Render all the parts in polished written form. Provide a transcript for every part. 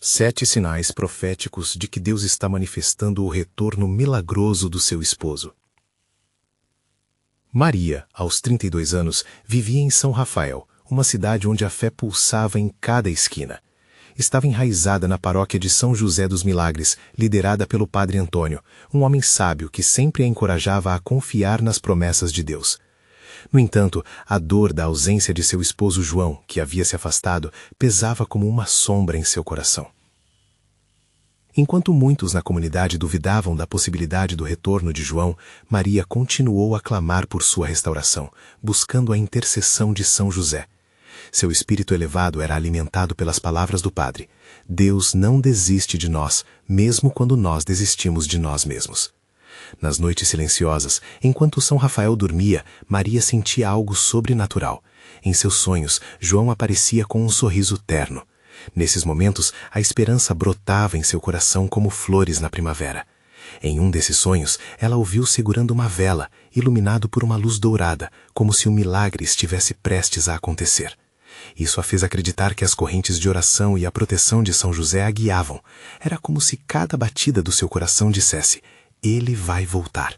7 sinais proféticos de que Deus está manifestando o retorno milagroso do seu esposo. Maria, aos 32 anos, vivia em São Rafael, uma cidade onde a fé pulsava em cada esquina. Estava enraizada na paróquia de São José dos Milagres, liderada pelo padre Antônio, um homem sábio que sempre a encorajava a confiar nas promessas de Deus. No entanto, a dor da ausência de seu esposo João, que havia se afastado, pesava como uma sombra em seu coração. Enquanto muitos na comunidade duvidavam da possibilidade do retorno de João, Maria continuou a clamar por sua restauração, buscando a intercessão de São José. Seu espírito elevado era alimentado pelas palavras do padre: Deus não desiste de nós, mesmo quando nós desistimos de nós mesmos. Nas noites silenciosas, enquanto São Rafael dormia, Maria sentia algo sobrenatural. Em seus sonhos, João aparecia com um sorriso terno. Nesses momentos, a esperança brotava em seu coração como flores na primavera. Em um desses sonhos, ela o viu segurando uma vela, iluminado por uma luz dourada, como se um milagre estivesse prestes a acontecer. Isso a fez acreditar que as correntes de oração e a proteção de São José a guiavam. Era como se cada batida do seu coração dissesse: Ele vai voltar.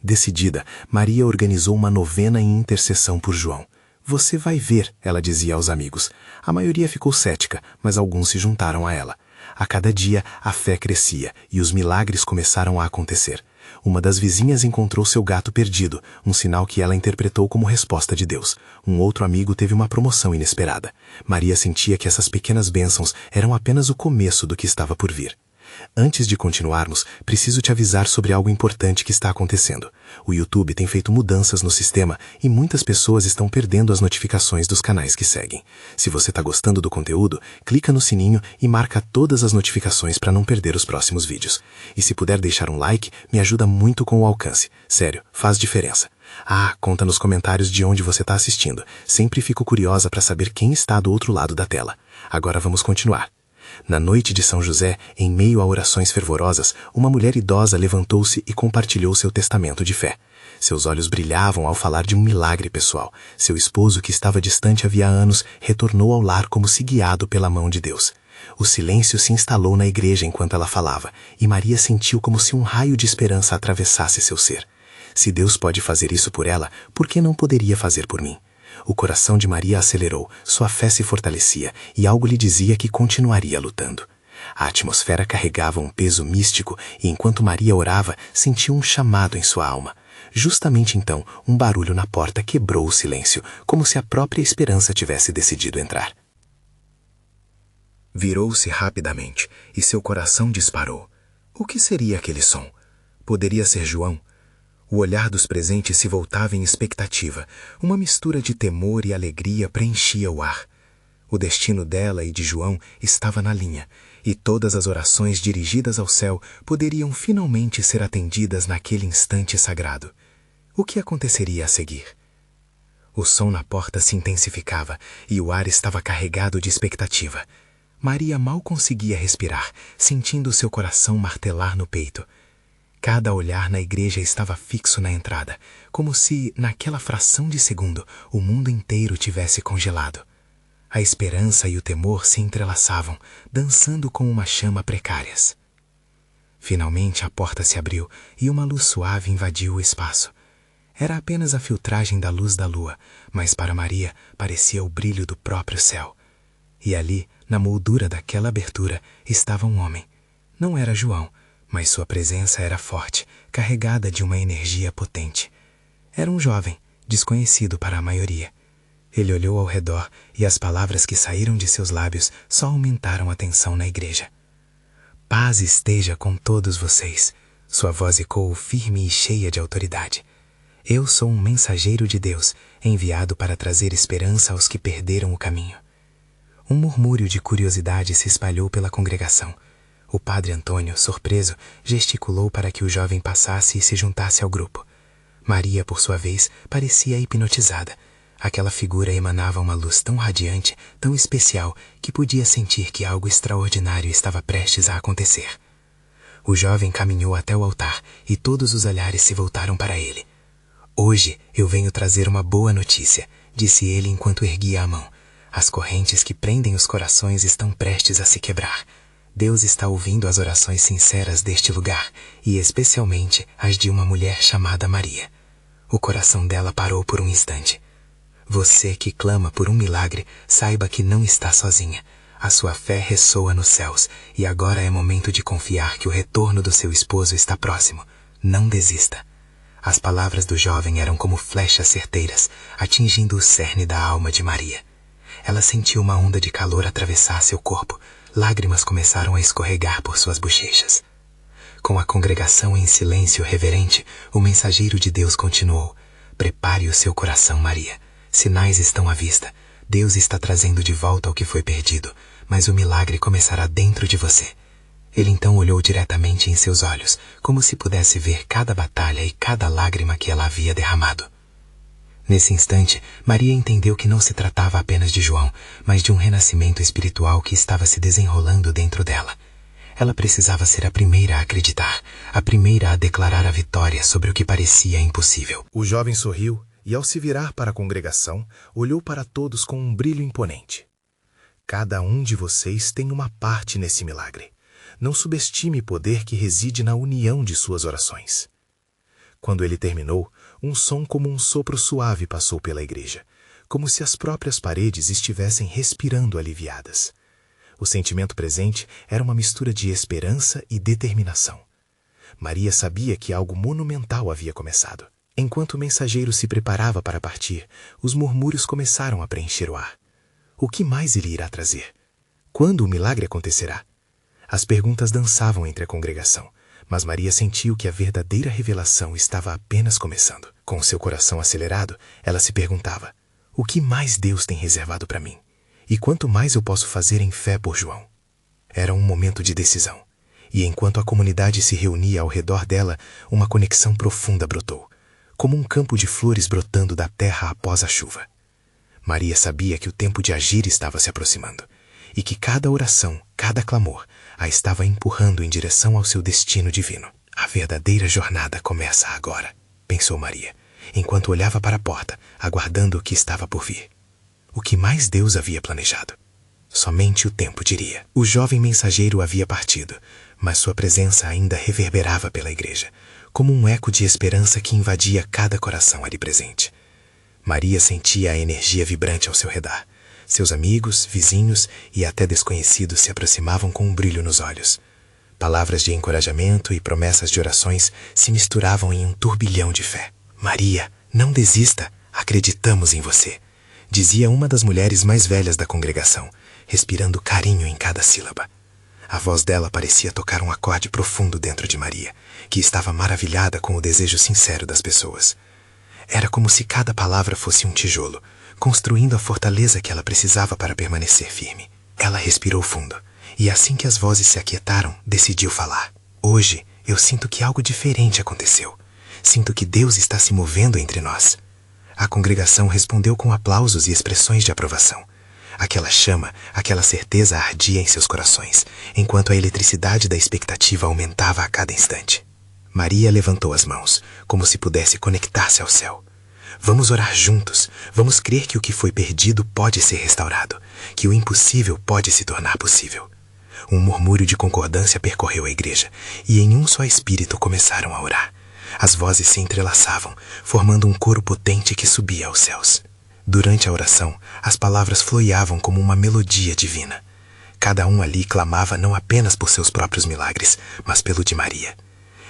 Decidida, Maria organizou uma novena em intercessão por João. Você vai ver, ela dizia aos amigos. A maioria ficou cética, mas alguns se juntaram a ela. A cada dia, a fé crescia e os milagres começaram a acontecer. Uma das vizinhas encontrou seu gato perdido, um sinal que ela interpretou como resposta de Deus. Um outro amigo teve uma promoção inesperada. Maria sentia que essas pequenas bênçãos eram apenas o começo do que estava por vir. Antes de continuarmos, preciso te avisar sobre algo importante que está acontecendo. O YouTube tem feito mudanças no sistema e muitas pessoas estão perdendo as notificações dos canais que seguem. Se você está gostando do conteúdo, clica no sininho e marca todas as notificações para não perder os próximos vídeos. E se puder deixar um like, me ajuda muito com o alcance. Sério, faz diferença. Conta nos comentários de onde você está assistindo. Sempre fico curiosa para saber quem está do outro lado da tela. Agora vamos continuar. Na noite de São José, em meio a orações fervorosas, uma mulher idosa levantou-se e compartilhou seu testamento de fé. Seus olhos brilhavam ao falar de um milagre pessoal. Seu esposo, que estava distante havia anos, retornou ao lar como se guiado pela mão de Deus. O silêncio se instalou na igreja enquanto ela falava, e Maria sentiu como se um raio de esperança atravessasse seu ser. Se Deus pode fazer isso por ela, por que não poderia fazer por mim? O coração de Maria acelerou, sua fé se fortalecia e algo lhe dizia que continuaria lutando. A atmosfera carregava um peso místico e enquanto Maria orava, sentiu um chamado em sua alma. Justamente então, um barulho na porta quebrou o silêncio, como se a própria esperança tivesse decidido entrar. Virou-se rapidamente e seu coração disparou. O que seria aquele som? Poderia ser João? O olhar dos presentes se voltava em expectativa. Uma mistura de temor e alegria preenchia o ar. O destino dela e de João estava na linha, e todas as orações dirigidas ao céu poderiam finalmente ser atendidas naquele instante sagrado. O que aconteceria a seguir? O som na porta se intensificava e o ar estava carregado de expectativa. Maria mal conseguia respirar, sentindo seu coração martelar no peito. Cada olhar na igreja estava fixo na entrada, como se, naquela fração de segundo, o mundo inteiro tivesse congelado. A esperança e o temor se entrelaçavam, dançando com uma chama precárias. Finalmente a porta se abriu e uma luz suave invadiu o espaço. Era apenas a filtragem da luz da lua, mas para Maria parecia o brilho do próprio céu. E ali, na moldura daquela abertura, estava um homem. Não era João, mas sua presença era forte, carregada de uma energia potente. Era um jovem, desconhecido para a maioria. Ele olhou ao redor e as palavras que saíram de seus lábios só aumentaram a tensão na igreja. Paz esteja com todos vocês. Sua voz ecoou firme e cheia de autoridade. Eu sou um mensageiro de Deus, enviado para trazer esperança aos que perderam o caminho. Um murmúrio de curiosidade se espalhou pela congregação. O padre Antônio, surpreso, gesticulou para que o jovem passasse e se juntasse ao grupo. Maria, por sua vez, parecia hipnotizada. Aquela figura emanava uma luz tão radiante, tão especial, que podia sentir que algo extraordinário estava prestes a acontecer. O jovem caminhou até o altar e todos os olhares se voltaram para ele. Hoje eu venho trazer uma boa notícia, disse ele enquanto erguia a mão. As correntes que prendem os corações estão prestes a se quebrar. Deus está ouvindo as orações sinceras deste lugar, e especialmente as de uma mulher chamada Maria. O coração dela parou por um instante. Você que clama por um milagre, saiba que não está sozinha. A sua fé ressoa nos céus, e agora é momento de confiar que o retorno do seu esposo está próximo. Não desista. As palavras do jovem eram como flechas certeiras, atingindo o cerne da alma de Maria. Ela sentiu uma onda de calor atravessar seu corpo. Lágrimas começaram a escorregar por suas bochechas. Com a congregação em silêncio reverente, o mensageiro de Deus continuou: prepare o seu coração, Maria. Sinais estão à vista. Deus está trazendo de volta o que foi perdido, mas o milagre começará dentro de você. Ele então olhou diretamente em seus olhos, como se pudesse ver cada batalha e cada lágrima que ela havia derramado. Nesse instante, Maria entendeu que não se tratava apenas de João, mas de um renascimento espiritual que estava se desenrolando dentro dela. Ela precisava ser a primeira a acreditar, a primeira a declarar a vitória sobre o que parecia impossível. O jovem sorriu e, ao se virar para a congregação, olhou para todos com um brilho imponente. Cada um de vocês tem uma parte nesse milagre. Não subestime o poder que reside na união de suas orações. Quando ele terminou, um som como um sopro suave passou pela igreja, como se as próprias paredes estivessem respirando aliviadas. O sentimento presente era uma mistura de esperança e determinação. Maria sabia que algo monumental havia começado. Enquanto o mensageiro se preparava para partir, os murmúrios começaram a preencher o ar. O que mais ele irá trazer? Quando o milagre acontecerá? As perguntas dançavam entre a congregação, mas Maria sentiu que a verdadeira revelação estava apenas começando. Com seu coração acelerado, ela se perguntava: o que mais Deus tem reservado para mim? E quanto mais eu posso fazer em fé por João? Era um momento de decisão, e enquanto a comunidade se reunia ao redor dela, uma conexão profunda brotou, como um campo de flores brotando da terra após a chuva. Maria sabia que o tempo de agir estava se aproximando, e que cada oração, cada clamor, a estava empurrando em direção ao seu destino divino. A verdadeira jornada começa agora, pensou Maria, enquanto olhava para a porta, aguardando o que estava por vir. O que mais Deus havia planejado? Somente o tempo diria. O jovem mensageiro havia partido, mas sua presença ainda reverberava pela igreja, como um eco de esperança que invadia cada coração ali presente. Maria sentia a energia vibrante ao seu redor. Seus amigos, vizinhos e até desconhecidos se aproximavam com um brilho nos olhos. Palavras de encorajamento e promessas de orações se misturavam em um turbilhão de fé. Maria, não desista, acreditamos em você, dizia uma das mulheres mais velhas da congregação, respirando carinho em cada sílaba. A voz dela parecia tocar um acorde profundo dentro de Maria, que estava maravilhada com o desejo sincero das pessoas. Era como se cada palavra fosse um tijolo, construindo a fortaleza que ela precisava para permanecer firme. Ela respirou fundo, e assim que as vozes se aquietaram, decidiu falar. Hoje, eu sinto que algo diferente aconteceu. Sinto que Deus está se movendo entre nós. A congregação respondeu com aplausos e expressões de aprovação. Aquela chama, aquela certeza ardia em seus corações, enquanto a eletricidade da expectativa aumentava a cada instante. Maria levantou as mãos, como se pudesse conectar-se ao céu. Vamos orar juntos, vamos crer que o que foi perdido pode ser restaurado, que o impossível pode se tornar possível. Um murmúrio de concordância percorreu a igreja, e em um só espírito começaram a orar. As vozes se entrelaçavam, formando um coro potente que subia aos céus. Durante a oração, as palavras floreavam como uma melodia divina. Cada um ali clamava não apenas por seus próprios milagres, mas pelo de Maria.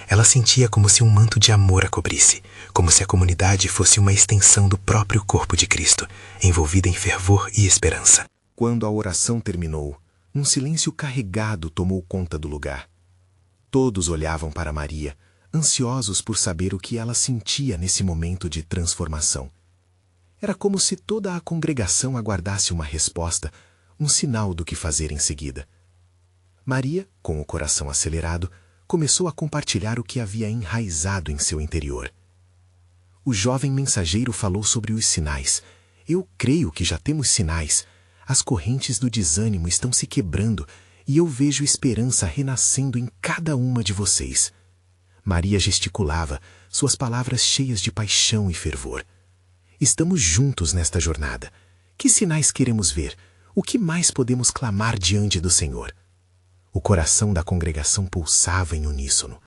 Ela sentia como se um manto de amor a cobrisse, como se a comunidade fosse uma extensão do próprio corpo de Cristo, envolvida em fervor e esperança. Quando a oração terminou, um silêncio carregado tomou conta do lugar. Todos olhavam para Maria, ansiosos por saber o que ela sentia nesse momento de transformação. Era como se toda a congregação aguardasse uma resposta, um sinal do que fazer em seguida. Maria, com o coração acelerado, começou a compartilhar o que havia enraizado em seu interior. O jovem mensageiro falou sobre os sinais. Eu creio que já temos sinais. As correntes do desânimo estão se quebrando e eu vejo esperança renascendo em cada uma de vocês. Maria gesticulava, suas palavras cheias de paixão e fervor. Estamos juntos nesta jornada. Que sinais queremos ver? O que mais podemos clamar diante do Senhor? O coração da congregação pulsava em uníssono.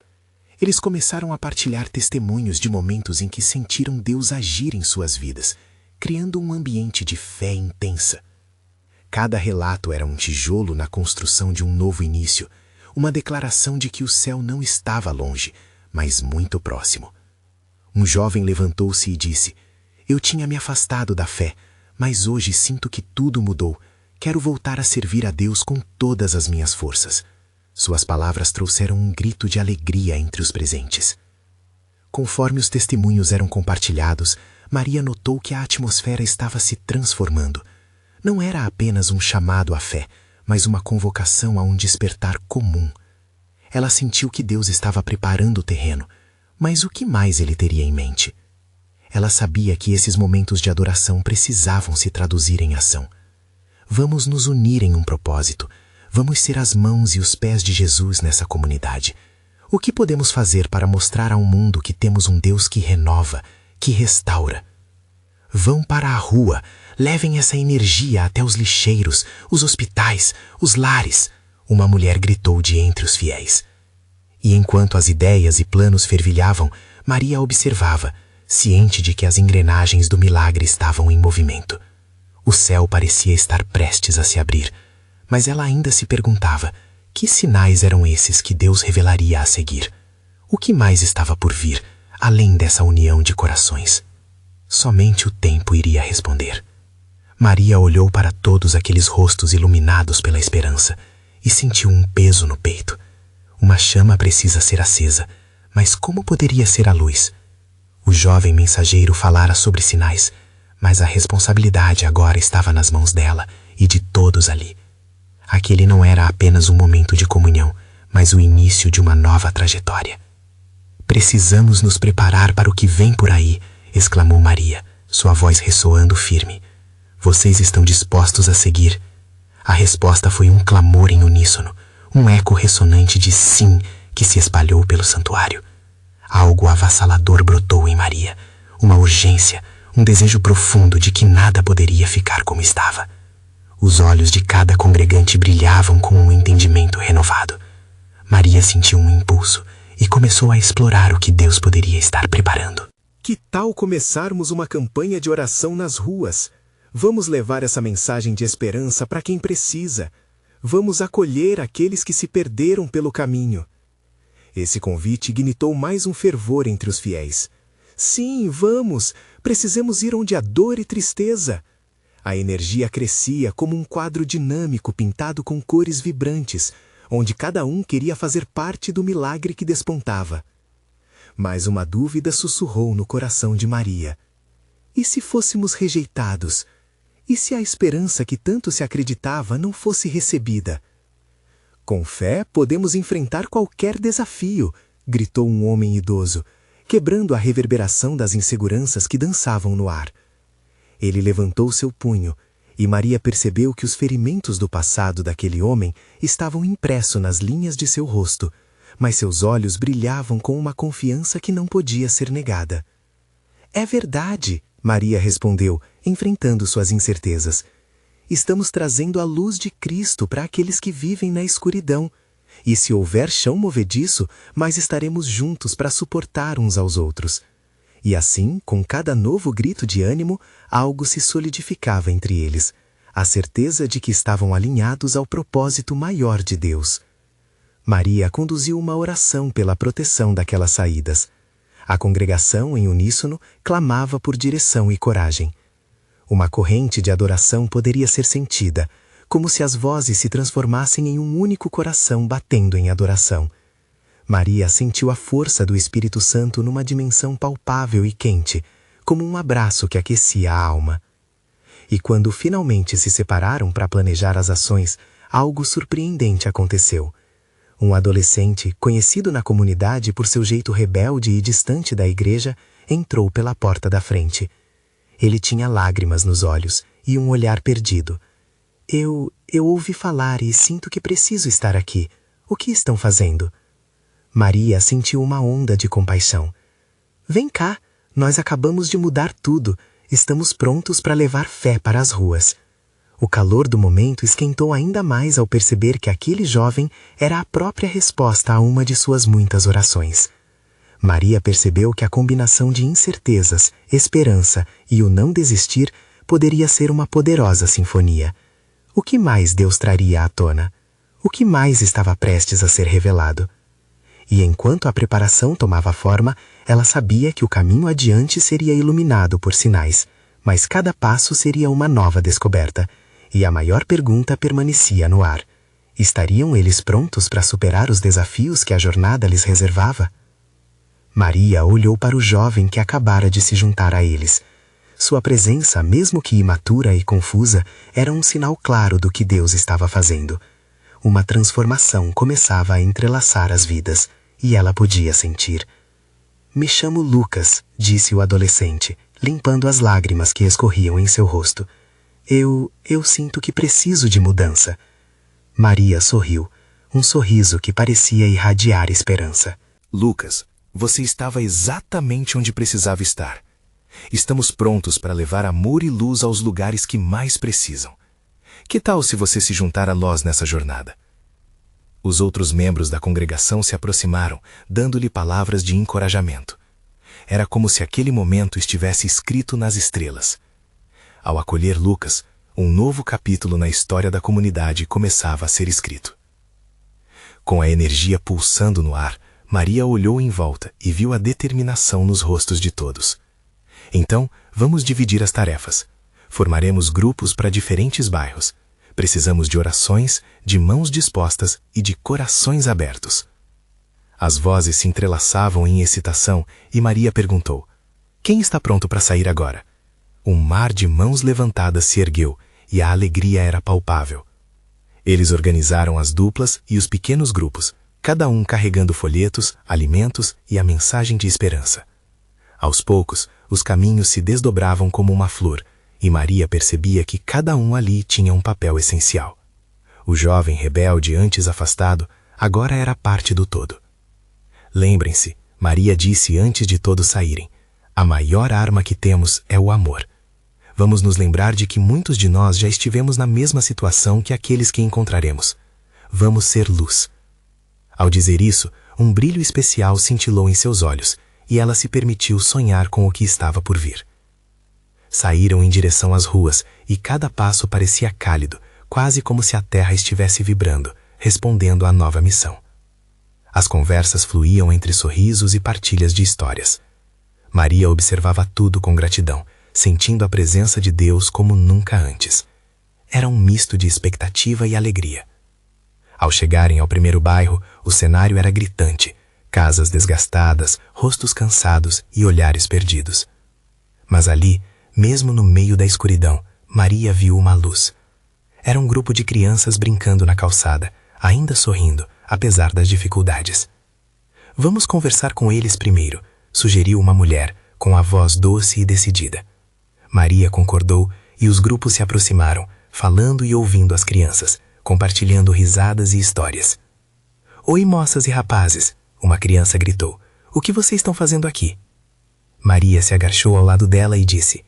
Eles começaram a partilhar testemunhos de momentos em que sentiram Deus agir em suas vidas, criando um ambiente de fé intensa. Cada relato era um tijolo na construção de um novo início, uma declaração de que o céu não estava longe, mas muito próximo. Um jovem levantou-se e disse: "Eu tinha me afastado da fé, mas hoje sinto que tudo mudou. Quero voltar a servir a Deus com todas as minhas forças." Suas palavras trouxeram um grito de alegria entre os presentes. Conforme os testemunhos eram compartilhados, Maria notou que a atmosfera estava se transformando. Não era apenas um chamado à fé, mas uma convocação a um despertar comum. Ela sentiu que Deus estava preparando o terreno, mas o que mais ele teria em mente? Ela sabia que esses momentos de adoração precisavam se traduzir em ação. Vamos nos unir em um propósito. Vamos ser as mãos e os pés de Jesus nessa comunidade. O que podemos fazer para mostrar ao mundo que temos um Deus que renova, que restaura? Vão para a rua, levem essa energia até os lixeiros, os hospitais, os lares, uma mulher gritou de entre os fiéis. E enquanto as ideias e planos fervilhavam, Maria observava, ciente de que as engrenagens do milagre estavam em movimento. O céu parecia estar prestes a se abrir, mas ela ainda se perguntava que sinais eram esses que Deus revelaria a seguir. O que mais estava por vir, além dessa união de corações? Somente o tempo iria responder. Maria olhou para todos aqueles rostos iluminados pela esperança e sentiu um peso no peito. Uma chama precisa ser acesa, mas como poderia ser a luz? O jovem mensageiro falara sobre sinais, mas a responsabilidade agora estava nas mãos dela e de todos ali. Aquele não era apenas um momento de comunhão, mas o início de uma nova trajetória. "Precisamos nos preparar para o que vem por aí", exclamou Maria, sua voz ressoando firme. "Vocês estão dispostos a seguir?" A resposta foi um clamor em uníssono, um eco ressonante de sim que se espalhou pelo santuário. Algo avassalador brotou em Maria, uma urgência, um desejo profundo de que nada poderia ficar como estava. Os olhos de cada congregante brilhavam com um entendimento renovado. Maria sentiu um impulso e começou a explorar o que Deus poderia estar preparando. Que tal começarmos uma campanha de oração nas ruas? Vamos levar essa mensagem de esperança para quem precisa. Vamos acolher aqueles que se perderam pelo caminho. Esse convite ignitou mais um fervor entre os fiéis. Sim, vamos! Precisamos ir onde há dor e tristeza. A energia crescia como um quadro dinâmico pintado com cores vibrantes, onde cada um queria fazer parte do milagre que despontava. Mas uma dúvida sussurrou no coração de Maria. E se fôssemos rejeitados? E se a esperança que tanto se acreditava não fosse recebida? "Com fé, podemos enfrentar qualquer desafio", gritou um homem idoso, quebrando a reverberação das inseguranças que dançavam no ar. Ele levantou seu punho, e Maria percebeu que os ferimentos do passado daquele homem estavam impressos nas linhas de seu rosto, mas seus olhos brilhavam com uma confiança que não podia ser negada. "É verdade", Maria respondeu, enfrentando suas incertezas. "Estamos trazendo a luz de Cristo para aqueles que vivem na escuridão. E se houver chão movediço, mais estaremos juntos para suportar uns aos outros." E assim, com cada novo grito de ânimo, algo se solidificava entre eles, a certeza de que estavam alinhados ao propósito maior de Deus. Maria conduziu uma oração pela proteção daquelas saídas. A congregação, em uníssono, clamava por direção e coragem. Uma corrente de adoração poderia ser sentida, como se as vozes se transformassem em um único coração batendo em adoração. Maria sentiu a força do Espírito Santo numa dimensão palpável e quente, como um abraço que aquecia a alma. E quando finalmente se separaram para planejar as ações, algo surpreendente aconteceu. Um adolescente, conhecido na comunidade por seu jeito rebelde e distante da igreja, entrou pela porta da frente. Ele tinha lágrimas nos olhos e um olhar perdido. Eu ouvi falar e sinto que preciso estar aqui. O que estão fazendo?" Maria sentiu uma onda de compaixão. "Vem cá, nós acabamos de mudar tudo. Estamos prontos para levar fé para as ruas." O calor do momento esquentou ainda mais ao perceber que aquele jovem era a própria resposta a uma de suas muitas orações. Maria percebeu que a combinação de incertezas, esperança e o não desistir poderia ser uma poderosa sinfonia. O que mais Deus traria à tona? O que mais estava prestes a ser revelado? E enquanto a preparação tomava forma, ela sabia que o caminho adiante seria iluminado por sinais, mas cada passo seria uma nova descoberta, e a maior pergunta permanecia no ar. Estariam eles prontos para superar os desafios que a jornada lhes reservava? Maria olhou para o jovem que acabara de se juntar a eles. Sua presença, mesmo que imatura e confusa, era um sinal claro do que Deus estava fazendo. Uma transformação começava a entrelaçar as vidas, e ela podia sentir. "Me chamo Lucas", disse o adolescente, limpando as lágrimas que escorriam em seu rosto. Eu sinto que preciso de mudança." Maria sorriu, um sorriso que parecia irradiar esperança. Lucas, você estava exatamente onde precisava estar. Estamos prontos para levar amor e luz aos lugares que mais precisam. Que tal se você se juntar a nós nessa jornada? Os outros membros da congregação se aproximaram, dando-lhe palavras de encorajamento. Era como se aquele momento estivesse escrito nas estrelas. Ao acolher Lucas, um novo capítulo na história da comunidade começava a ser escrito. Com a energia pulsando no ar, Maria olhou em volta e viu a determinação nos rostos de todos. Então, vamos dividir as tarefas. Formaremos grupos para diferentes bairros. Precisamos de orações, de mãos dispostas e de corações abertos. As vozes se entrelaçavam em excitação e Maria perguntou: "Quem está pronto para sair agora?" Um mar de mãos levantadas se ergueu e a alegria era palpável. Eles organizaram as duplas e os pequenos grupos, cada um carregando folhetos, alimentos e a mensagem de esperança. Aos poucos, os caminhos se desdobravam como uma flor, e Maria percebia que cada um ali tinha um papel essencial. O jovem rebelde, antes afastado, agora era parte do todo. Lembrem-se, Maria disse antes de todos saírem, a maior arma que temos é o amor. Vamos nos lembrar de que muitos de nós já estivemos na mesma situação que aqueles que encontraremos. Vamos ser luz. Ao dizer isso, um brilho especial cintilou em seus olhos, e ela se permitiu sonhar com o que estava por vir. Saíram em direção às ruas, e cada passo parecia cálido, quase como se a terra estivesse vibrando, respondendo à nova missão. As conversas fluíam entre sorrisos e partilhas de histórias. Maria observava tudo com gratidão, sentindo a presença de Deus como nunca antes. Era um misto de expectativa e alegria. Ao chegarem ao primeiro bairro, o cenário era gritante. Casas desgastadas, rostos cansados e olhares perdidos. Mas ali, mesmo no meio da escuridão, Maria viu uma luz. Era um grupo de crianças brincando na calçada, ainda sorrindo, apesar das dificuldades. "Vamos conversar com eles primeiro", sugeriu uma mulher, com a voz doce e decidida. Maria concordou e os grupos se aproximaram, falando e ouvindo as crianças, compartilhando risadas e histórias. "Oi, moças e rapazes", uma criança gritou. "O que vocês estão fazendo aqui?" Maria se agachou ao lado dela e disse: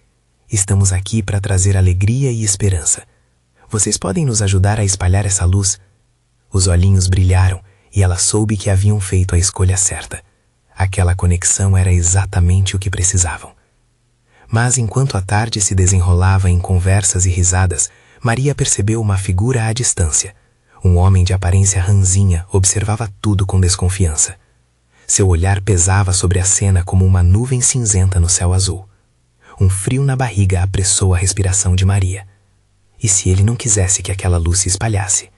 "Estamos aqui para trazer alegria e esperança. Vocês podem nos ajudar a espalhar essa luz?" Os olhinhos brilharam e ela soube que haviam feito a escolha certa. Aquela conexão era exatamente o que precisavam. Mas enquanto a tarde se desenrolava em conversas e risadas, Maria percebeu uma figura à distância. Um homem de aparência ranzinha observava tudo com desconfiança. Seu olhar pesava sobre a cena como uma nuvem cinzenta no céu azul. Um frio na barriga apressou a respiração de Maria. E se ele não quisesse que aquela luz se espalhasse?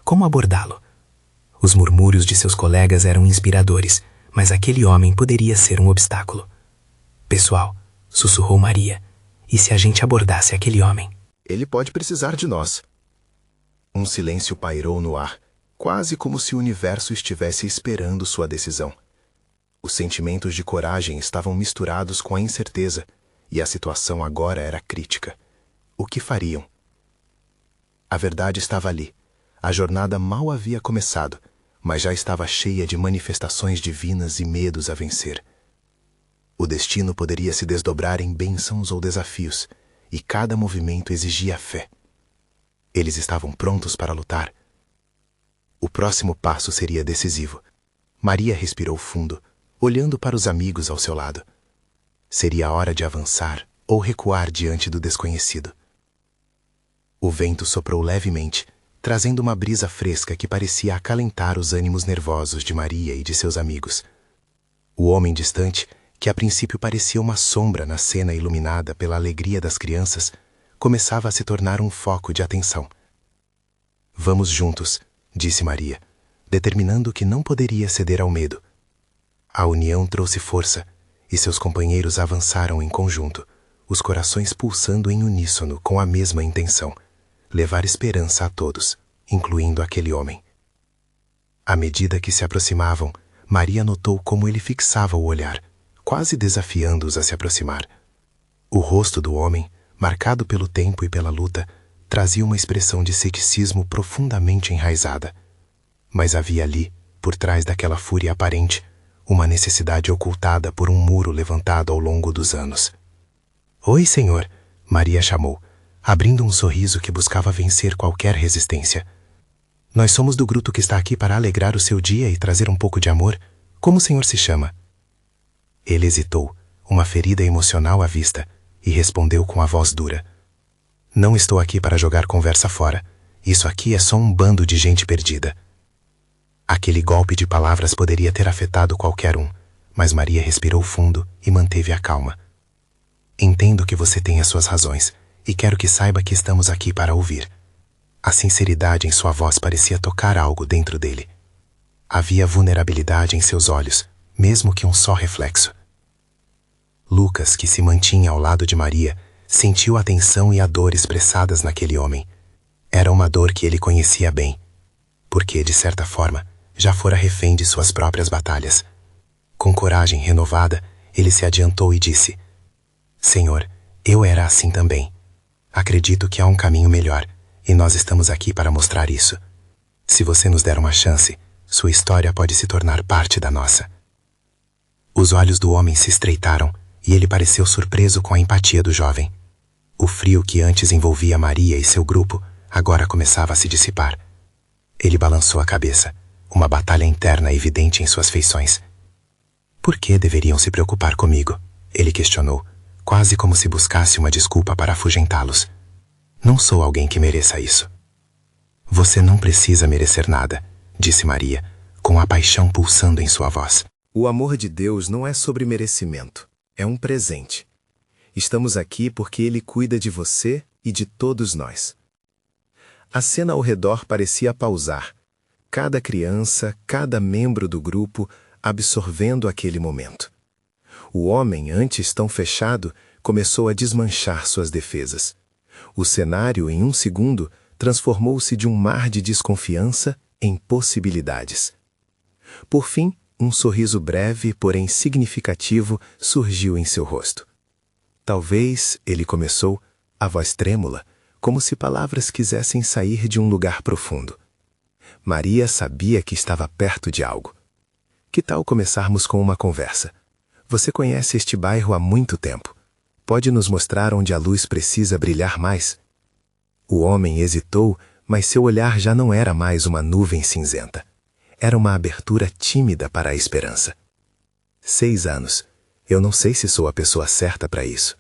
Como abordá-lo? Os murmúrios de seus colegas eram inspiradores, mas aquele homem poderia ser um obstáculo. "Pessoal", sussurrou Maria, "e se a gente abordasse aquele homem?" Ele pode precisar de nós. Um silêncio pairou no ar, quase como se o universo estivesse esperando sua decisão. Os sentimentos de coragem estavam misturados com a incerteza, e a situação agora era crítica. O que fariam? A verdade estava ali. A jornada mal havia começado, mas já estava cheia de manifestações divinas e medos a vencer. O destino poderia se desdobrar em bênçãos ou desafios, e cada movimento exigia fé. Eles estavam prontos para lutar. O próximo passo seria decisivo. Maria respirou fundo, olhando para os amigos ao seu lado. Seria a hora de avançar ou recuar diante do desconhecido. O vento soprou levemente, trazendo uma brisa fresca que parecia acalentar os ânimos nervosos de Maria e de seus amigos. O homem distante, que a princípio parecia uma sombra na cena iluminada pela alegria das crianças, começava a se tornar um foco de atenção. "Vamos juntos", disse Maria, determinando que não poderia ceder ao medo. A união trouxe força, e seus companheiros avançaram em conjunto, os corações pulsando em uníssono com a mesma intenção: levar esperança a todos, incluindo aquele homem. À medida que se aproximavam, Maria notou como ele fixava o olhar, quase desafiando-os a se aproximar. O rosto do homem, marcado pelo tempo e pela luta, trazia uma expressão de ceticismo profundamente enraizada. Mas havia ali, por trás daquela fúria aparente, uma necessidade ocultada por um muro levantado ao longo dos anos. "Oi, senhor", Maria chamou, abrindo um sorriso que buscava vencer qualquer resistência. "Nós somos do grupo que está aqui para alegrar o seu dia e trazer um pouco de amor. Como o senhor se chama?" Ele hesitou, uma ferida emocional à vista, e respondeu com a voz dura: "Não estou aqui para jogar conversa fora. Isso aqui é só um bando de gente perdida." Aquele golpe de palavras poderia ter afetado qualquer um, mas Maria respirou fundo e manteve a calma. "Entendo que você tem as suas razões, e quero que saiba que estamos aqui para ouvir." A sinceridade em sua voz parecia tocar algo dentro dele. Havia vulnerabilidade em seus olhos, mesmo que um só reflexo. Lucas, que se mantinha ao lado de Maria, sentiu a tensão e a dor expressadas naquele homem. Era uma dor que ele conhecia bem, porque, de certa forma, já fora refém de suas próprias batalhas. Com coragem renovada, ele se adiantou e disse: "Senhor, eu era assim também. Acredito que há um caminho melhor, e nós estamos aqui para mostrar isso. Se você nos der uma chance, sua história pode se tornar parte da nossa." Os olhos do homem se estreitaram, e ele pareceu surpreso com a empatia do jovem. O frio que antes envolvia Maria e seu grupo agora começava a se dissipar. Ele balançou a cabeça, uma batalha interna evidente em suas feições. "Por que deveriam se preocupar comigo?" ele questionou, quase como se buscasse uma desculpa para afugentá-los. "Não sou alguém que mereça isso." "Você não precisa merecer nada", disse Maria, com a paixão pulsando em sua voz. O amor de Deus não é sobre merecimento, é um presente. Estamos aqui porque Ele cuida de você e de todos nós. A cena ao redor parecia pausar, cada criança, cada membro do grupo absorvendo aquele momento. O homem, antes tão fechado, começou a desmanchar suas defesas. O cenário, em um segundo, transformou-se de um mar de desconfiança em possibilidades. Por fim, um sorriso breve, porém significativo, surgiu em seu rosto. Talvez, ele começou, a voz trêmula, como se palavras quisessem sair de um lugar profundo. Maria sabia que estava perto de algo. "Que tal começarmos com uma conversa? Você conhece este bairro há muito tempo. Pode nos mostrar onde a luz precisa brilhar mais?" O homem hesitou, mas seu olhar já não era mais uma nuvem cinzenta. Era uma abertura tímida para a esperança. 6 anos. Eu não sei se sou a pessoa certa para isso.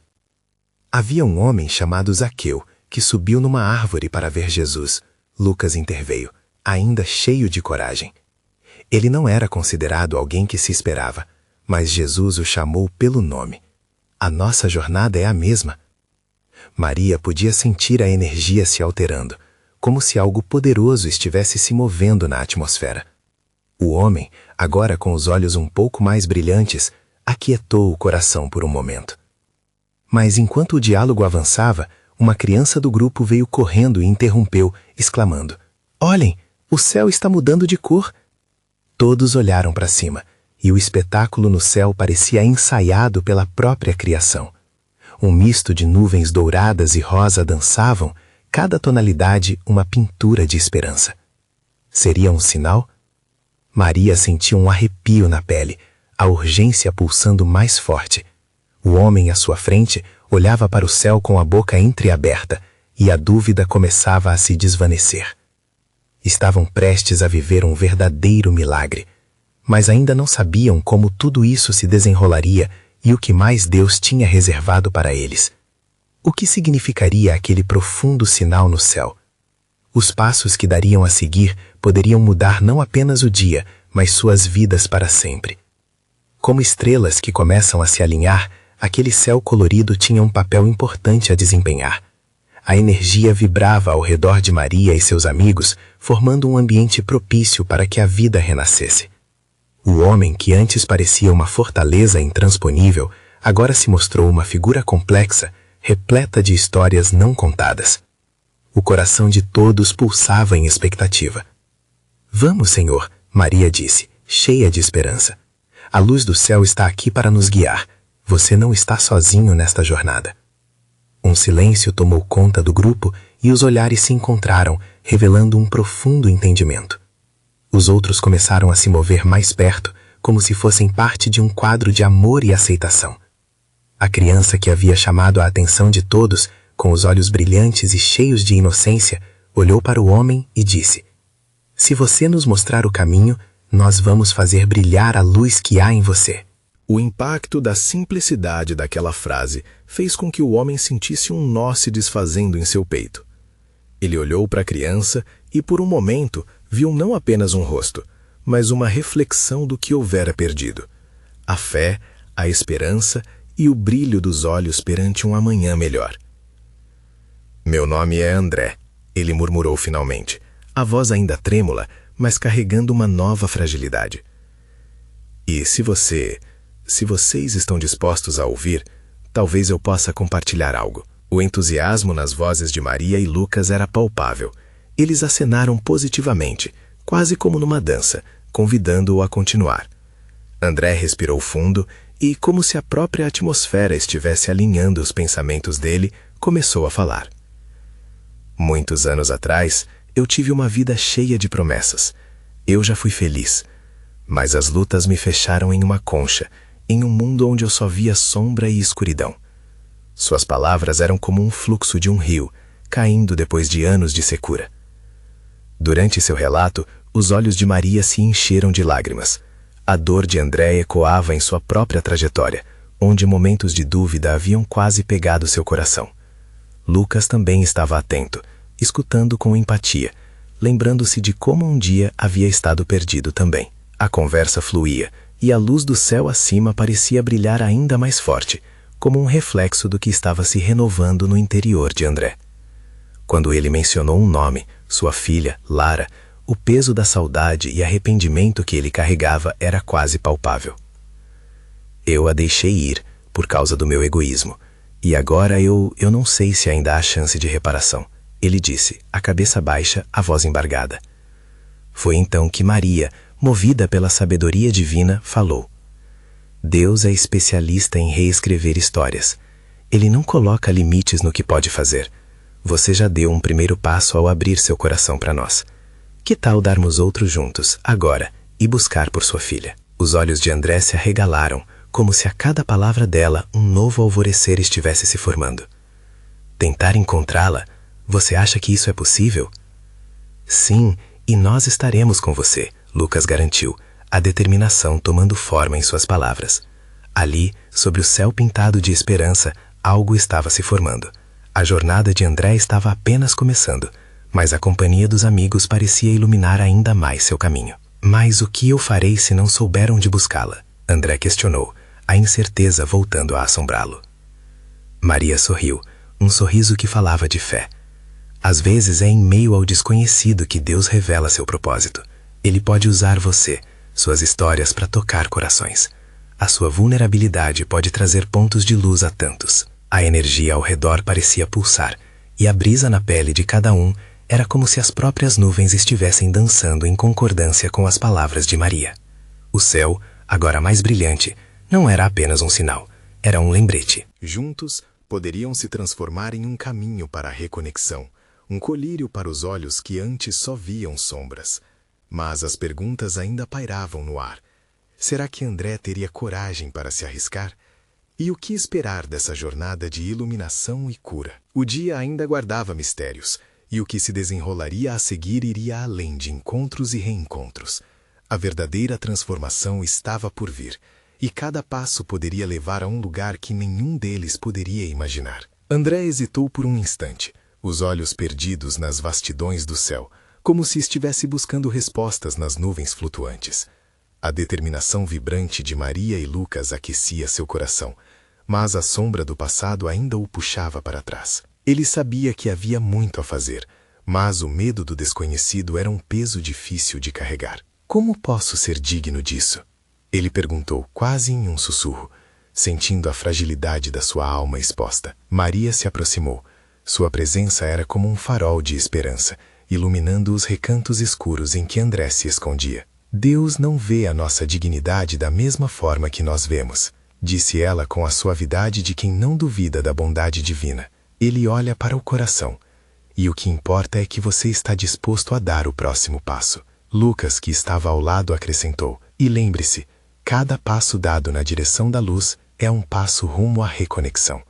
Havia um homem chamado Zaqueu, que subiu numa árvore para ver Jesus. Lucas interveio, ainda cheio de coragem. Ele não era considerado alguém que se esperava, mas Jesus o chamou pelo nome. A nossa jornada é a mesma. Maria podia sentir a energia se alterando, como se algo poderoso estivesse se movendo na atmosfera. O homem, agora com os olhos um pouco mais brilhantes, aquietou o coração por um momento. Mas enquanto o diálogo avançava, uma criança do grupo veio correndo e interrompeu, exclamando: "Olhem, o céu está mudando de cor." Todos olharam para cima, e o espetáculo no céu parecia ensaiado pela própria criação. Um misto de nuvens douradas e rosa dançavam, cada tonalidade uma pintura de esperança. Seria um sinal? Maria sentiu um arrepio na pele, a urgência pulsando mais forte. O homem à sua frente olhava para o céu com a boca entreaberta, e a dúvida começava a se desvanecer. Estavam prestes a viver um verdadeiro milagre, mas ainda não sabiam como tudo isso se desenrolaria e o que mais Deus tinha reservado para eles. O que significaria aquele profundo sinal no céu? Os passos que dariam a seguir poderiam mudar não apenas o dia, mas suas vidas para sempre. Como estrelas que começam a se alinhar, aquele céu colorido tinha um papel importante a desempenhar. A energia vibrava ao redor de Maria e seus amigos, formando um ambiente propício para que a vida renascesse. O homem que antes parecia uma fortaleza intransponível, agora se mostrou uma figura complexa, repleta de histórias não contadas. O coração de todos pulsava em expectativa. "Vamos, Senhor", Maria disse, cheia de esperança. "A luz do céu está aqui para nos guiar. Você não está sozinho nesta jornada." Um silêncio tomou conta do grupo e os olhares se encontraram, revelando um profundo entendimento. Os outros começaram a se mover mais perto, como se fossem parte de um quadro de amor e aceitação. A criança que havia chamado a atenção de todos, com os olhos brilhantes e cheios de inocência, olhou para o homem e disse: "Se você nos mostrar o caminho, nós vamos fazer brilhar a luz que há em você." O impacto da simplicidade daquela frase fez com que o homem sentisse um nó se desfazendo em seu peito. Ele olhou para a criança e, por um momento, viu não apenas um rosto, mas uma reflexão do que houvera perdido: a fé, a esperança e o brilho dos olhos perante um amanhã melhor. "Meu nome é André", ele murmurou finalmente, a voz ainda trêmula, mas carregando uma nova fragilidade. "E se vocês estão dispostos a ouvir, talvez eu possa compartilhar algo." O entusiasmo nas vozes de Maria e Lucas era palpável. Eles acenaram positivamente, quase como numa dança, convidando-o a continuar. André respirou fundo e, como se a própria atmosfera estivesse alinhando os pensamentos dele, começou a falar. "Muitos anos atrás, eu tive uma vida cheia de promessas. Eu já fui feliz, mas as lutas me fecharam em uma concha, em um mundo onde eu só via sombra e escuridão." Suas palavras eram como um fluxo de um rio, caindo depois de anos de secura. Durante seu relato, os olhos de Maria se encheram de lágrimas. A dor de André ecoava em sua própria trajetória, onde momentos de dúvida haviam quase pegado seu coração. Lucas também estava atento, escutando com empatia, lembrando-se de como um dia havia estado perdido também. A conversa fluía, e a luz do céu acima parecia brilhar ainda mais forte, como um reflexo do que estava se renovando no interior de André. Quando ele mencionou um nome, sua filha, Lara, o peso da saudade e arrependimento que ele carregava era quase palpável. "Eu a deixei ir, por causa do meu egoísmo, e agora eu não sei se ainda há chance de reparação", ele disse, a cabeça baixa, a voz embargada. Foi então que Maria, movida pela sabedoria divina, falou: "Deus é especialista em reescrever histórias. Ele não coloca limites no que pode fazer. Você já deu um primeiro passo ao abrir seu coração para nós. Que tal darmos outro juntos, agora, e buscar por sua filha?" Os olhos de André se arregalaram, como se a cada palavra dela um novo alvorecer estivesse se formando. "Tentar encontrá-la? Você acha que isso é possível?" "Sim, e nós estaremos com você", Lucas garantiu, a determinação tomando forma em suas palavras. Ali, sobre o céu pintado de esperança, algo estava se formando. A jornada de André estava apenas começando, mas a companhia dos amigos parecia iluminar ainda mais seu caminho. "Mas o que eu farei se não souber onde buscá-la?", André questionou, a incerteza voltando a assombrá-lo. Maria sorriu, um sorriso que falava de fé. "Às vezes é em meio ao desconhecido que Deus revela seu propósito. Ele pode usar você, suas histórias para tocar corações. A sua vulnerabilidade pode trazer pontos de luz a tantos." A energia ao redor parecia pulsar, e a brisa na pele de cada um era como se as próprias nuvens estivessem dançando em concordância com as palavras de Maria. O céu, agora mais brilhante, não era apenas um sinal, era um lembrete. Juntos, poderiam se transformar em um caminho para a reconexão, um colírio para os olhos que antes só viam sombras. Mas as perguntas ainda pairavam no ar. Será que André teria coragem para se arriscar? E o que esperar dessa jornada de iluminação e cura? O dia ainda guardava mistérios, e o que se desenrolaria a seguir iria além de encontros e reencontros. A verdadeira transformação estava por vir, e cada passo poderia levar a um lugar que nenhum deles poderia imaginar. André hesitou por um instante, os olhos perdidos nas vastidões do céu, como se estivesse buscando respostas nas nuvens flutuantes. A determinação vibrante de Maria e Lucas aquecia seu coração, mas a sombra do passado ainda o puxava para trás. Ele sabia que havia muito a fazer, mas o medo do desconhecido era um peso difícil de carregar. Como posso ser digno disso? Ele perguntou, quase em um sussurro, sentindo a fragilidade da sua alma exposta. Maria se aproximou. Sua presença era como um farol de esperança, iluminando os recantos escuros em que André se escondia. Deus não vê a nossa dignidade da mesma forma que nós vemos, disse ela com a suavidade de quem não duvida da bondade divina. Ele olha para o coração, e o que importa é que você está disposto a dar o próximo passo. Lucas, que estava ao lado, acrescentou, e lembre-se, cada passo dado na direção da luz é um passo rumo à reconexão.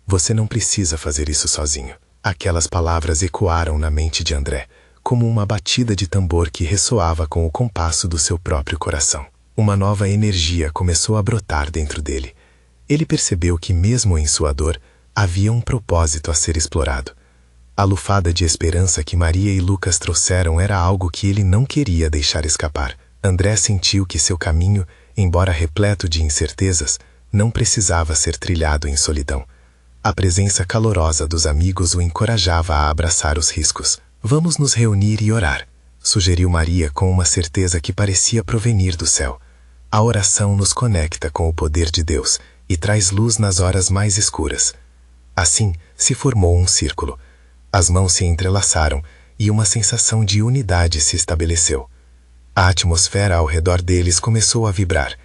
Você não precisa fazer isso sozinho. Aquelas palavras ecoaram na mente de André, como uma batida de tambor que ressoava com o compasso do seu próprio coração. Uma nova energia começou a brotar dentro dele. Ele percebeu que, mesmo em sua dor, havia um propósito a ser explorado. A lufada de esperança que Maria e Lucas trouxeram era algo que ele não queria deixar escapar. André sentiu que seu caminho, embora repleto de incertezas, não precisava ser trilhado em solidão. A presença calorosa dos amigos o encorajava a abraçar os riscos. Vamos nos reunir e orar, sugeriu Maria com uma certeza que parecia provenir do céu. A oração nos conecta com o poder de Deus e traz luz nas horas mais escuras. Assim, se formou um círculo. As mãos se entrelaçaram e uma sensação de unidade se estabeleceu. A atmosfera ao redor deles começou a vibrar.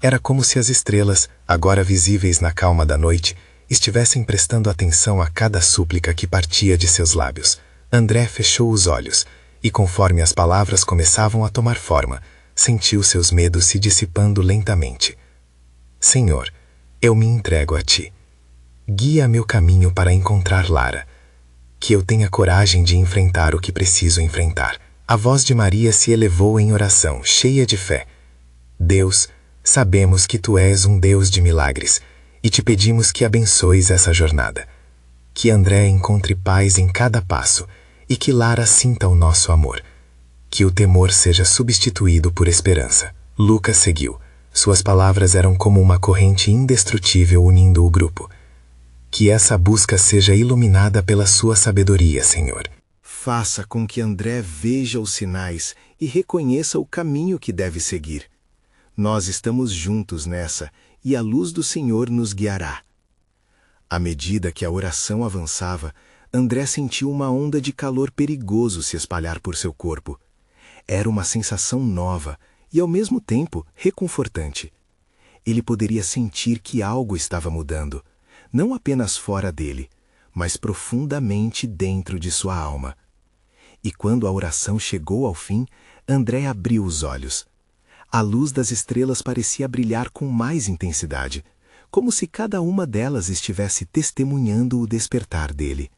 Era como se as estrelas, agora visíveis na calma da noite, estivessem prestando atenção a cada súplica que partia de seus lábios. André fechou os olhos, e conforme as palavras começavam a tomar forma, sentiu seus medos se dissipando lentamente. Senhor, eu me entrego a Ti. Guia meu caminho para encontrar Lara. Que eu tenha coragem de enfrentar o que preciso enfrentar. A voz de Maria se elevou em oração, cheia de fé. Deus, sabemos que Tu és um Deus de milagres, e Te pedimos que abençoes essa jornada. Que André encontre paz em cada passo, e que Lara sinta o nosso amor. Que o temor seja substituído por esperança. Lucas seguiu. Suas palavras eram como uma corrente indestrutível unindo o grupo. Que essa busca seja iluminada pela sua sabedoria, Senhor. Faça com que André veja os sinais e reconheça o caminho que deve seguir. Nós estamos juntos nessa, e a luz do Senhor nos guiará. À medida que a oração avançava, André sentiu uma onda de calor perigoso se espalhar por seu corpo. Era uma sensação nova e, ao mesmo tempo, reconfortante. Ele poderia sentir que algo estava mudando, não apenas fora dele, mas profundamente dentro de sua alma. E quando a oração chegou ao fim, André abriu os olhos. A luz das estrelas parecia brilhar com mais intensidade, como se cada uma delas estivesse testemunhando o despertar dele.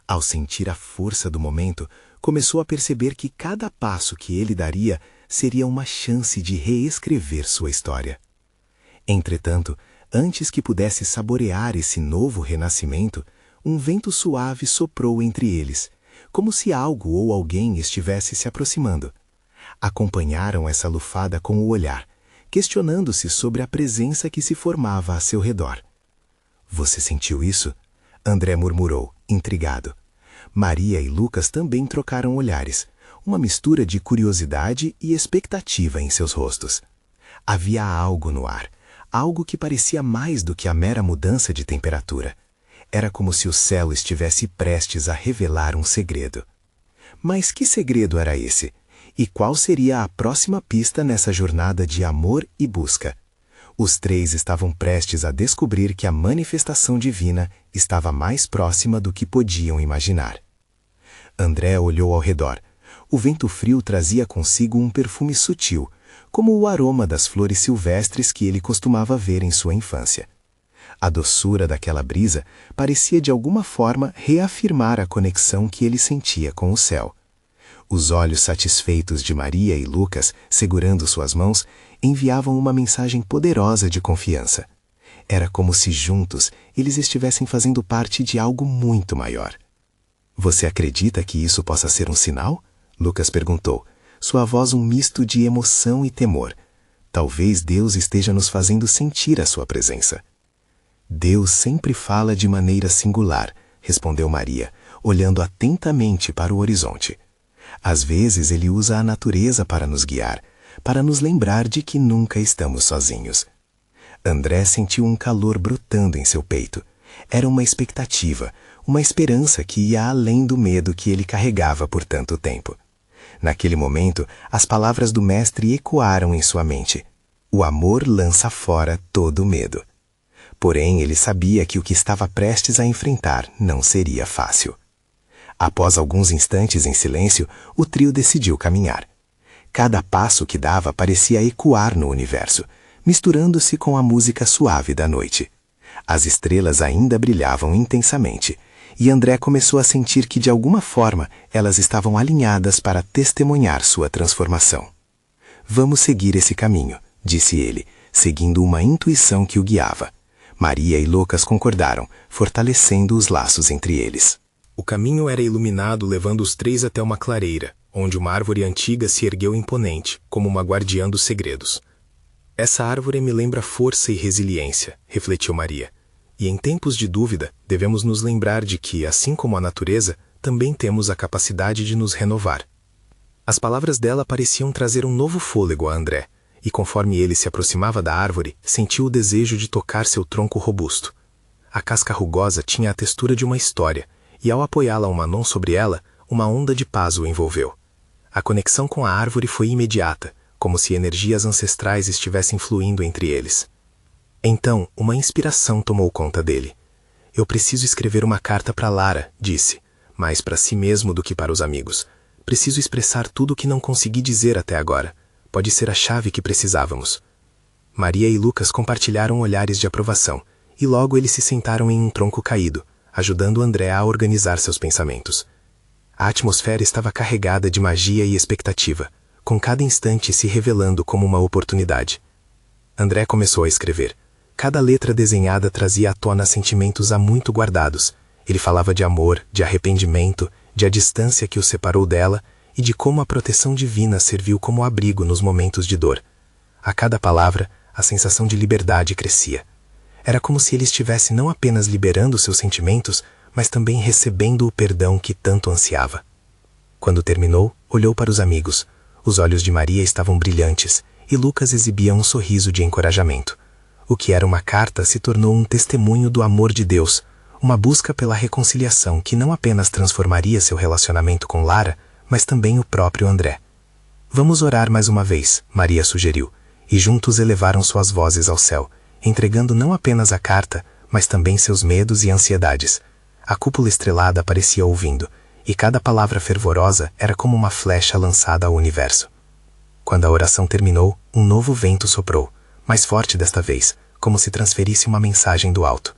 Ao sentir a força do momento, começou a perceber que cada passo que ele daria seria uma chance de reescrever sua história. Entretanto, antes que pudesse saborear esse novo renascimento, um vento suave soprou entre eles, como se algo ou alguém estivesse se aproximando. Acompanharam essa lufada com o olhar, questionando-se sobre a presença que se formava a seu redor. Você sentiu isso? André murmurou, intrigado. Maria e Lucas também trocaram olhares, uma mistura de curiosidade e expectativa em seus rostos. Havia algo no ar, algo que parecia mais do que a mera mudança de temperatura. Era como se o céu estivesse prestes a revelar um segredo. Mas que segredo era esse? E qual seria a próxima pista nessa jornada de amor e busca? Os três estavam prestes a descobrir que a manifestação divina estava mais próxima do que podiam imaginar. André olhou ao redor. O vento frio trazia consigo um perfume sutil, como o aroma das flores silvestres que ele costumava ver em sua infância. A doçura daquela brisa parecia de alguma forma reafirmar a conexão que ele sentia com o céu. Os olhos satisfeitos de Maria e Lucas, segurando suas mãos, enviavam uma mensagem poderosa de confiança. Era como se juntos eles estivessem fazendo parte de algo muito maior. Você acredita que isso possa ser um sinal? Lucas perguntou, sua voz um misto de emoção e temor. Talvez Deus esteja nos fazendo sentir a sua presença. Deus sempre fala de maneira singular, respondeu Maria, olhando atentamente para o horizonte. Às vezes ele usa a natureza para nos guiar, para nos lembrar de que nunca estamos sozinhos. André sentiu um calor brotando em seu peito. Era uma expectativa, uma esperança que ia além do medo que ele carregava por tanto tempo. Naquele momento, as palavras do mestre ecoaram em sua mente. O amor lança fora todo medo. Porém, ele sabia que o que estava prestes a enfrentar não seria fácil. Após alguns instantes em silêncio, o trio decidiu caminhar. Cada passo que dava parecia ecoar no universo, misturando-se com a música suave da noite. As estrelas ainda brilhavam intensamente, e André começou a sentir que de alguma forma elas estavam alinhadas para testemunhar sua transformação. Vamos seguir esse caminho, disse ele, seguindo uma intuição que o guiava. Maria e Lucas concordaram, fortalecendo os laços entre eles. O caminho era iluminado, levando os três até uma clareira, onde uma árvore antiga se ergueu imponente, como uma guardiã dos segredos. Essa árvore me lembra força e resiliência, refletiu Maria. E em tempos de dúvida, devemos nos lembrar de que, assim como a natureza, também temos a capacidade de nos renovar. As palavras dela pareciam trazer um novo fôlego a André, e conforme ele se aproximava da árvore, sentiu o desejo de tocar seu tronco robusto. A casca rugosa tinha a textura de uma história, e ao apoiá-la uma mão sobre ela, uma onda de paz o envolveu. A conexão com a árvore foi imediata, como se energias ancestrais estivessem fluindo entre eles. Então, uma inspiração tomou conta dele. Eu preciso escrever uma carta para Lara, disse, mais para si mesmo do que para os amigos. Preciso expressar tudo o que não consegui dizer até agora. Pode ser a chave que precisávamos. Maria e Lucas compartilharam olhares de aprovação, e logo eles se sentaram em um tronco caído, ajudando André a organizar seus pensamentos. A atmosfera estava carregada de magia e expectativa, com cada instante se revelando como uma oportunidade. André começou a escrever. Cada letra desenhada trazia à tona sentimentos há muito guardados. Ele falava de amor, de arrependimento, de a distância que o separou dela e de como a proteção divina serviu como abrigo nos momentos de dor. A cada palavra, a sensação de liberdade crescia. Era como se ele estivesse não apenas liberando seus sentimentos, mas também recebendo o perdão que tanto ansiava. Quando terminou, olhou para os amigos. Os olhos de Maria estavam brilhantes, e Lucas exibia um sorriso de encorajamento. O que era uma carta se tornou um testemunho do amor de Deus, uma busca pela reconciliação que não apenas transformaria seu relacionamento com Lara, mas também o próprio André. Vamos orar mais uma vez, Maria sugeriu, e juntos elevaram suas vozes ao céu, entregando não apenas a carta, mas também seus medos e ansiedades. A cúpula estrelada parecia ouvindo, e cada palavra fervorosa era como uma flecha lançada ao universo. Quando a oração terminou, um novo vento soprou, mais forte desta vez, como se transferisse uma mensagem do alto.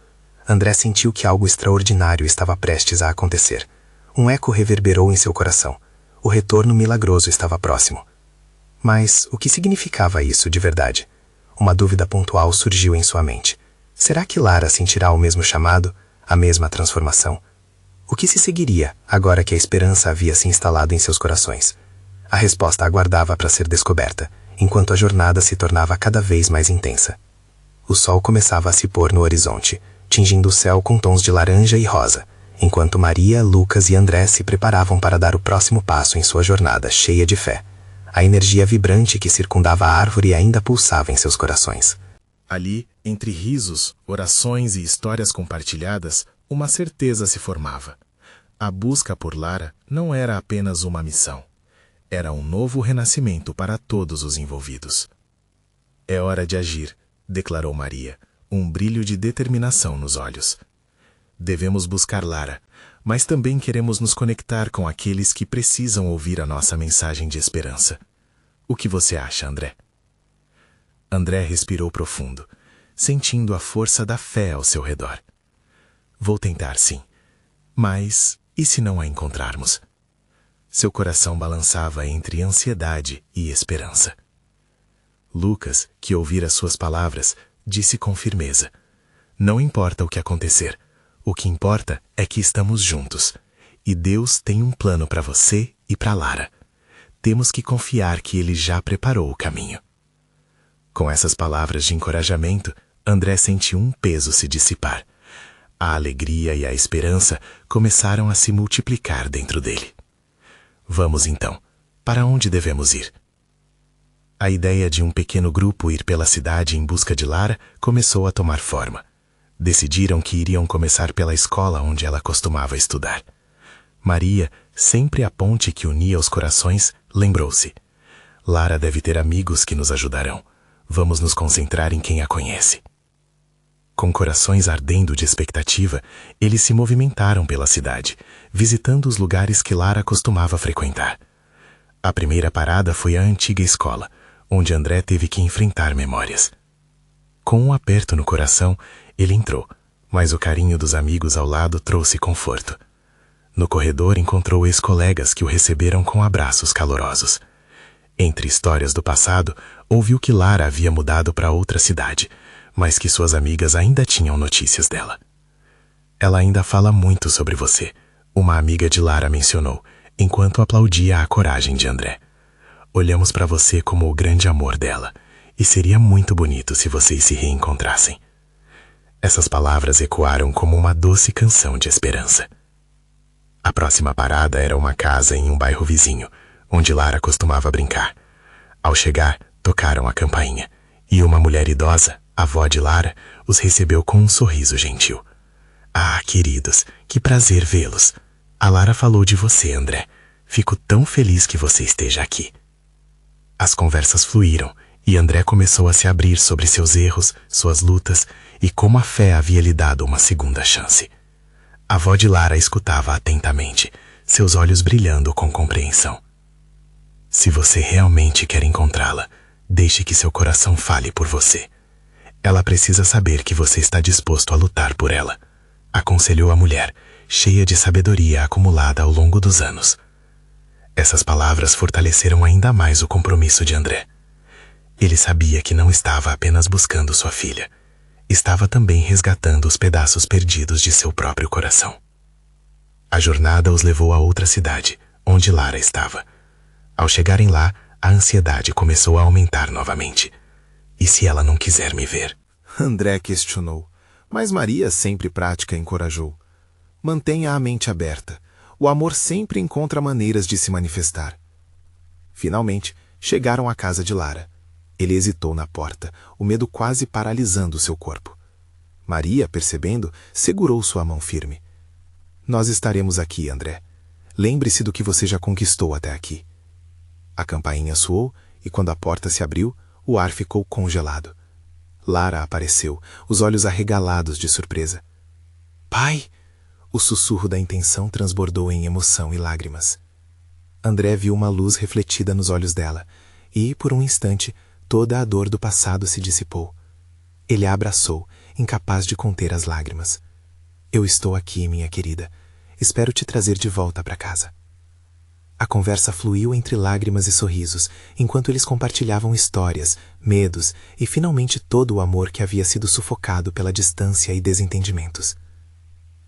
André sentiu que algo extraordinário estava prestes a acontecer. Um eco reverberou em seu coração. O retorno milagroso estava próximo. Mas o que significava isso de verdade? Uma dúvida pontual surgiu em sua mente. Será que Lara sentirá o mesmo chamado, a mesma transformação? O que se seguiria, agora que a esperança havia se instalado em seus corações? A resposta aguardava para ser descoberta, enquanto a jornada se tornava cada vez mais intensa. O sol começava a se pôr no horizonte, tingindo o céu com tons de laranja e rosa, enquanto Maria, Lucas e André se preparavam para dar o próximo passo em sua jornada cheia de fé. A energia vibrante que circundava a árvore ainda pulsava em seus corações. Ali, entre risos, orações e histórias compartilhadas, uma certeza se formava. A busca por Lara não era apenas uma missão. Era um novo renascimento para todos os envolvidos. É hora de agir, declarou Maria, um brilho de determinação nos olhos. Devemos buscar Lara, mas também queremos nos conectar com aqueles que precisam ouvir a nossa mensagem de esperança. O que você acha, André? André respirou profundo. sentindo a força da fé ao seu redor. Vou tentar, sim. Mas e se não a encontrarmos? Seu coração balançava entre ansiedade e esperança. Lucas, que ouvira suas palavras, disse com firmeza: não importa o que acontecer, o que importa é que estamos juntos. E Deus tem um plano para você e para Lara. Temos que confiar que Ele já preparou o caminho. Com essas palavras de encorajamento, André sentiu um peso se dissipar. A alegria e a esperança começaram a se multiplicar dentro dele. Vamos então, para onde devemos ir? A ideia de um pequeno grupo ir pela cidade em busca de Lara começou a tomar forma. Decidiram que iriam começar pela escola onde ela costumava estudar. Maria, sempre a ponte que unia os corações, lembrou-se: Lara deve ter amigos que nos ajudarão. Vamos nos concentrar em quem a conhece. Com corações ardendo de expectativa, eles se movimentaram pela cidade, visitando os lugares que Lara costumava frequentar. A primeira parada foi a antiga escola, onde André teve que enfrentar memórias. Com um aperto no coração, ele entrou, mas o carinho dos amigos ao lado trouxe conforto. No corredor encontrou ex-colegas que o receberam com abraços calorosos. Entre histórias do passado, ouviu que Lara havia mudado para outra cidade, mas que suas amigas ainda tinham notícias dela. Ela ainda fala muito sobre você, uma amiga de Lara mencionou, enquanto aplaudia a coragem de André. Olhamos para você como o grande amor dela, e seria muito bonito se vocês se reencontrassem. Essas palavras ecoaram como uma doce canção de esperança. A próxima parada era uma casa em um bairro vizinho, onde Lara costumava brincar. Ao chegar, tocaram a campainha, e uma mulher idosa, avó de Lara, os recebeu com um sorriso gentil. Ah, queridos, que prazer vê-los. A Lara falou de você, André. Fico tão feliz que você esteja aqui. As conversas fluíram, e André começou a se abrir sobre seus erros, suas lutas, e como a fé havia lhe dado uma segunda chance. A avó de Lara escutava atentamente, seus olhos brilhando com compreensão. Se você realmente quer encontrá-la, deixe que seu coração fale por você. Ela precisa saber que você está disposto a lutar por ela, aconselhou a mulher, cheia de sabedoria acumulada ao longo dos anos. Essas palavras fortaleceram ainda mais o compromisso de André. Ele sabia que não estava apenas buscando sua filha, estava também resgatando os pedaços perdidos de seu próprio coração. A jornada os levou a outra cidade, onde Lara estava. Ao chegarem lá, a ansiedade começou a aumentar novamente. E se ela não quiser me ver? André questionou, mas Maria, sempre prática, encorajou. Mantenha a mente aberta. O amor sempre encontra maneiras de se manifestar. Finalmente, chegaram à casa de Lara. Ele hesitou na porta, o medo quase paralisando seu corpo. Maria, percebendo, segurou sua mão firme. Nós estaremos aqui, André. Lembre-se do que você já conquistou até aqui. A campainha soou e quando a porta se abriu, o ar ficou congelado. Lara apareceu, os olhos arregalados de surpresa. Pai! O sussurro da intenção transbordou em emoção e lágrimas. André viu uma luz refletida nos olhos dela, e, por um instante, toda a dor do passado se dissipou. Ele a abraçou, incapaz de conter as lágrimas. Eu estou aqui, minha querida. Espero te trazer de volta para casa. A conversa fluiu entre lágrimas e sorrisos, enquanto eles compartilhavam histórias, medos e finalmente todo o amor que havia sido sufocado pela distância e desentendimentos.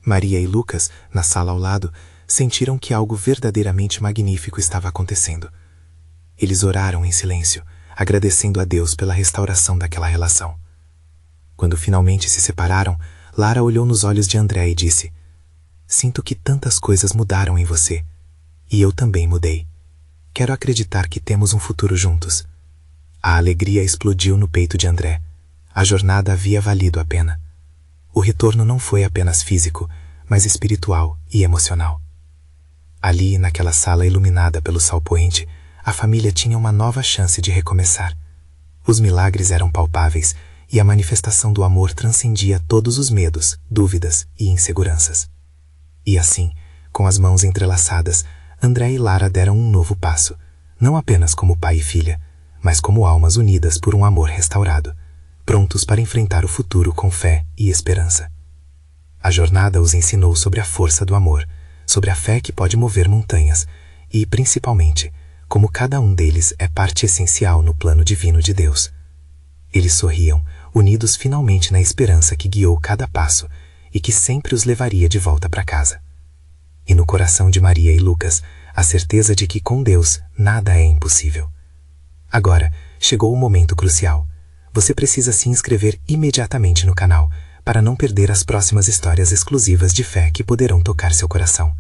Maria e Lucas, na sala ao lado, sentiram que algo verdadeiramente magnífico estava acontecendo. Eles oraram em silêncio, agradecendo a Deus pela restauração daquela relação. Quando finalmente se separaram, Lara olhou nos olhos de André e disse: Sinto que tantas coisas mudaram em você. E eu também mudei. Quero acreditar que temos um futuro juntos. A alegria explodiu no peito de André. A jornada havia valido a pena. O retorno não foi apenas físico, mas espiritual e emocional. Ali, naquela sala iluminada pelo sol poente, a família tinha uma nova chance de recomeçar. Os milagres eram palpáveis e a manifestação do amor transcendia todos os medos, dúvidas e inseguranças. E assim, com as mãos entrelaçadas, André e Lara deram um novo passo, não apenas como pai e filha, mas como almas unidas por um amor restaurado, prontos para enfrentar o futuro com fé e esperança. A jornada os ensinou sobre a força do amor, sobre a fé que pode mover montanhas e, principalmente, como cada um deles é parte essencial no plano divino de Deus. Eles sorriam, unidos finalmente na esperança que guiou cada passo e que sempre os levaria de volta para casa. E no coração de Maria e Lucas, a certeza de que com Deus nada é impossível. Agora, chegou o momento crucial. Você precisa se inscrever imediatamente no canal para não perder as próximas histórias exclusivas de fé que poderão tocar seu coração.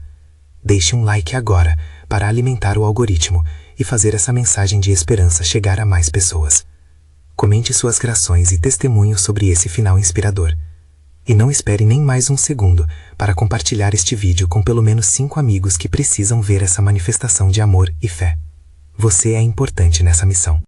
Deixe um like agora para alimentar o algoritmo e fazer essa mensagem de esperança chegar a mais pessoas. Comente suas grações e testemunhos sobre esse final inspirador. E não espere nem mais um segundo para compartilhar este vídeo com pelo menos 5 amigos que precisam ver essa manifestação de amor e fé. Você é importante nessa missão.